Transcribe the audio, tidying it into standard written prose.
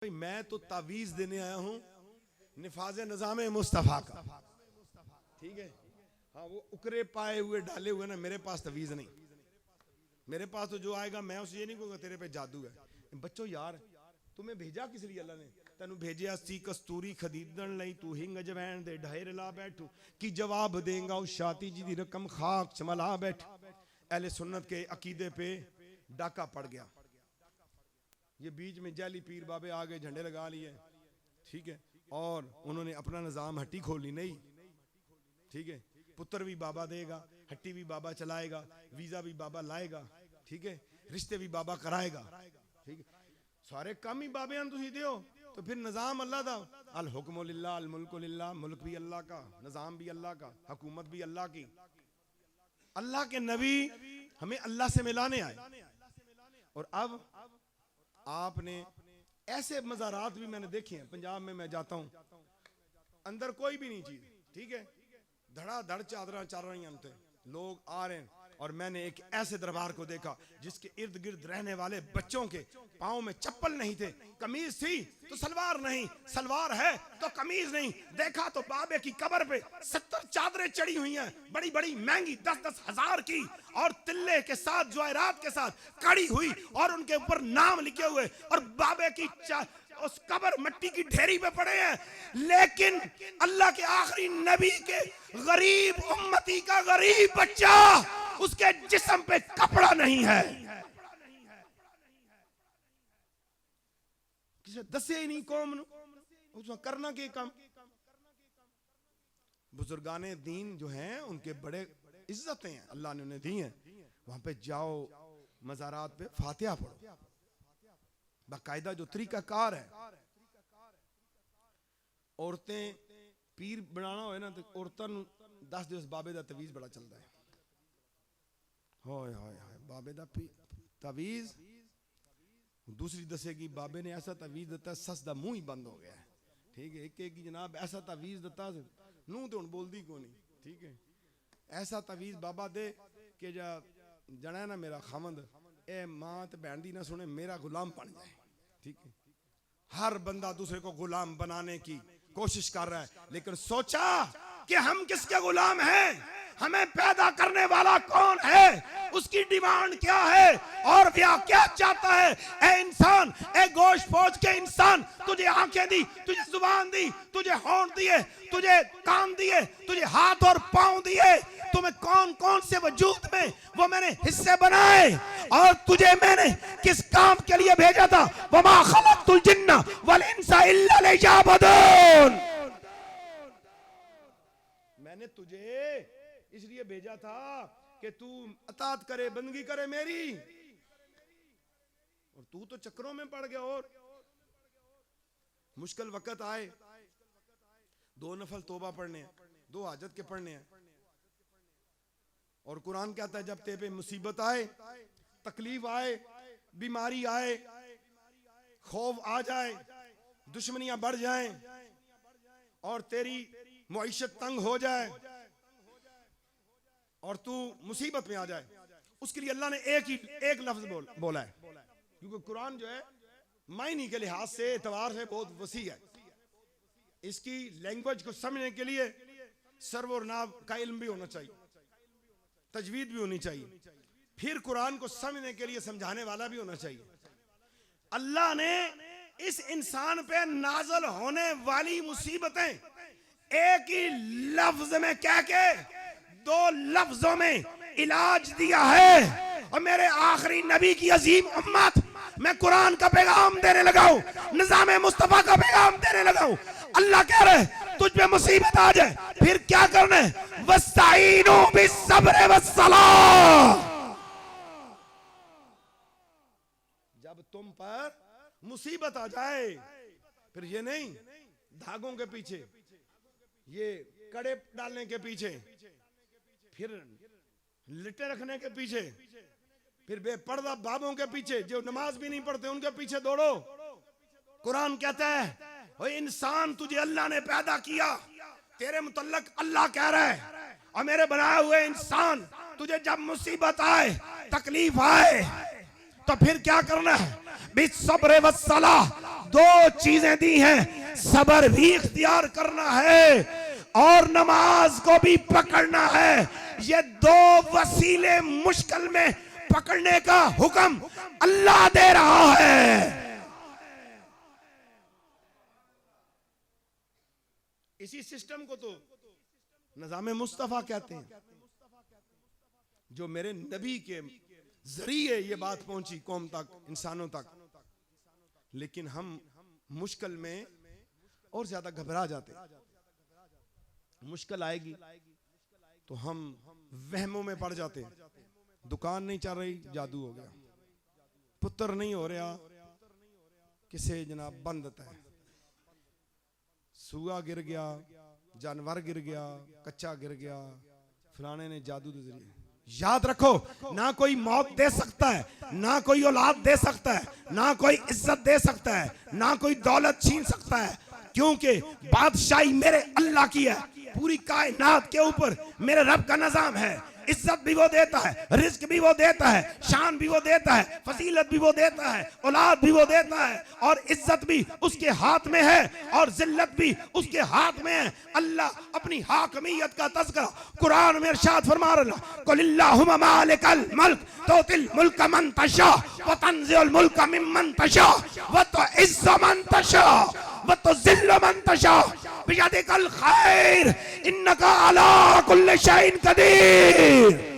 भाई मैं तो तावीज़ देने आया हूँ निफाज़े निज़ाम मुस्तफ़ा का। ठीक है, हाँ वो उकरे पाए हुए डाले हुए ना, मेरे पास तावीज़ नहीं। मेरे पास तो जो आएगा मैं उसे ये नहीं कहूँगा तेरे पे जादू है। बच्चों यार तुम्हें भेजा किस लिए अल्लाह ने? तेनू भेजा सी कस्तूरी खरीदन लई, तू हिंग अजवैन दे ढेर ला बैठू की जवाब देगा उस शाती जी दी रकम खाक चमला बैठ। अहले सुन्नत के अकीदे पे डाका पड़ गया। ये बीच में जाली पीर बाबे आ गए, झंडे लगा लिए। ठीक है, और उन्होंने अपना निज़ाम हट्टी खोली नहीं। ठीक है, पुत्र भी बाबा देगा, हट्टी भी बाबा चलाएगा, वीजा भी बाबा लाएगा। ठीक है, रिश्ते भी बाबा कराएगा। ठीक है, सारे काम ही बाबे तुसी दियो तो फिर निज़ाम अल्लाह दा। अल हुक्मु लिल्लाह अल मुल्कु लिल्लाह, मुल्क भी अल्लाह का, निज़ाम भी अल्लाह का, हुकूमत भी अल्लाह की। अल्लाह के नबी हमें अल्लाह से मिलाने आए। और अब आपने ऐसे मज़ारात भी मैंने देखे हैं पंजाब में, मैं जाता हूं अंदर कोई भी नहीं चीज। ठीक है, धड़ाधड़ चादरा चल रही हैं, लोग आ रहे हैं। और मैंने एक ऐसे दरबार को देखा जिसके इर्द गिर्द रहने वाले बच्चों के पाँव में चप्पल नहीं थे, कमीज थी तो सलवार नहीं, सलवार है तो कमीज नहीं। देखा तो बाबे की कब्र पे 70 चादरें चढ़ी हुई हैं, बड़ी बड़ी महंगी 10-10 हजार की, और तिल्ले के साथ ज्वायरात के साथ कड़ी हुई, और उनके ऊपर नाम लिखे हुए, और बाबे की उस कब्र मिट्टी की ढेरी पे पड़े हैं। लेकिन अल्लाह के आखिरी नबी के गरीब उम्मती का गरीब बच्चा, उसके जिस्म पे कपड़ा नहीं है। किसे दसे ही नहीं कौम नु उसमें करना के काम। बुजुर्गाने दीन जो हैं उनके बड़े इज्जतें हैं, अल्लाह ने उन्हें दी हैं। वहां पे जाओ, मज़ारात पे फातिहा पढ़ो, बाकायदा जो तरीकाकार है। औरतें पीर बनाना हो ना तो औरतों 10 दिवस बाबे दा तवीज़ बड़ा चलता है। हाय हाय हाय, बाबे दा तवीज़। दूसरी दसेगी बाबे ने ऐसा तवीज़ दिता सस दा मुंह ही बंद हो गया है। ठीक है, एक की जनाब ऐसा तवीज़ दिता नूं तो हुण बोलदी को नहीं। ठीक है, ऐसा तवीज़ बाबा दे कि जना है ना मेरा खामंद ए मां ते भैन दी ना सुने, मेरा गुलाम बन जाए। ठीक है, हर बंदा दूसरे को गुलाम बनाने की कोशिश कर रहा है, लेकिन सोचा कि हम किसके गुलाम हैं, हमें पैदा करने वाला कौन है, उसकी डिमांड क्या है और वह क्या चाहता है। ए इंसान, ए गोश्त फौज के इंसान, तुझे आंखें दी, तुझे जुबान दी, तुझे होंठ दिए, तुझे कान दिए, तुझे हाथ और पांव दिए, तुम्हें कौन कौन से वजूद में वो मैंने हिस्से बनाए, और तुझे मैंने किस काम के लिए भेजा था। वमा खलक़तुल जिन्ना वल इंसा इल्ला लियअबुदून। मैंने तुझे इसलिए भेजा था कि तू अतात करे, बंदगी करे मेरी, और तू तो चक्रों में पड़ गया। और मुश्किल वक्त आए, 2 नफल तौबा पढ़ने हैं, 2 हाजत के पढ़ने हैं। और कुरान कहता है जब तेरे पे मुसीबत आए, तकलीफ आए, बीमारी आए, खौफ आ जाए, दुश्मनियां बढ़ जाएं, और तेरी मुईशत तंग हो जाए, और तू मुसीबत में आ जाए, उसके लिए अल्लाह ने एक लफ्ज बोला है। क्योंकि कुरान जो है मायने के लिहाज से, एतबार से बहुत वसी है। इसकी लैंग्वेज को समझने के लिए सर्व और नाव का इल्म भी होना चाहिए, तजवीद भी होनी चाहिए, फिर कुरान को समझने के लिए समझाने वाला भी होना चाहिए। अल्लाह ने इस इंसान पे नाज़िल होने वाली मुसीबतें एक ही लफ्ज में कह के 2 लफ्जों में इलाज दिया है। और मेरे आखिरी नबी की अजीम उम्मत, मैं कुरान का पैगाम देने लगा हूं, निज़ाम मुस्तफा का पैगाम देने लगा हूं। अल्लाह कह रहे तुझ पे मुसीबत आ जाए, फिर क्या करना है, वस्ताईनु बिस्सब्र वस्सलाह। जब तुम पर मुसीबत आ जाए, फिर ये नहीं धागों के पीछे, ये कड़े डालने के पीछे, फिर लिटे रखने के पीछे, फिर बेपर्दा बाबों के पीछे जो नमाज भी नहीं पढ़ते उनके पीछे दौड़ो। कुरान कहता है ओए इंसान, तुझे अल्लाह ने पैदा किया, तेरे मुतल्लक अल्लाह कह रहा है, और मेरे बनाए हुए इंसान, तुझे जब मुसीबत आए, तकलीफ आए, तो फिर क्या करना है, बिस्सब्र वस्सलाह, दो चीजें दी हैं, सब्र भी इख्तियार करना है और नमाज को भी पकड़ना है। ये दो वसीले मुश्किल में पकड़ने का हुक्म अल्लाह दे रहा है। इसी सिस्टम को तो निज़ामे मुस्तफा कहते हैं, जो मेरे नबी के जरिए ये बात पहुंची कौम तक, इंसानों तक। लेकिन हम मुश्किल में और ज्यादा घबरा जाते। मुश्किल आएगी तो हम वहमों में पड़ जाते। दुकान नहीं चल रही, जादू हो गया। पुत्र नहीं हो रहा, किसे जनाब बंद है। सूआ गिर गया, जानवर गिर गया, कच्चा गिर गया, फलाने ने जादू के जरिए। याद रखो, ना कोई मौत दे सकता है, ना कोई औलाद दे सकता है, ना कोई इज्जत दे सकता है, ना कोई दौलत छीन सकता है, क्योंकि बादशाही मेरे अल्लाह की है। पूरी कायनात के ऊपर मेरे रब का निजाम है। इज्जत भी वो देता है, रिज्क भी वो देता है, शान भी वो देता है, फजीलत भी वो देता है, औलाद भी वो देता है, और इज्जत भी उसके हाथ में है और जिल्लत भी उसके हाथ में है। अल्लाह अपनी हाकमियत का तज़किरा कुरान में इरशाद फरमा रहा है, कुलिल्लाहुम्मा मालिकल मुल्क तुतिल मुल्क मन तशा व तंज़िउल मुल्क मिम्मन तशा व तुइज़्ज़ु मन तशा व तुज़िल्लु मन तशा बियदिकल खैर इन्नका अला कुल्लि शैइन कदीर।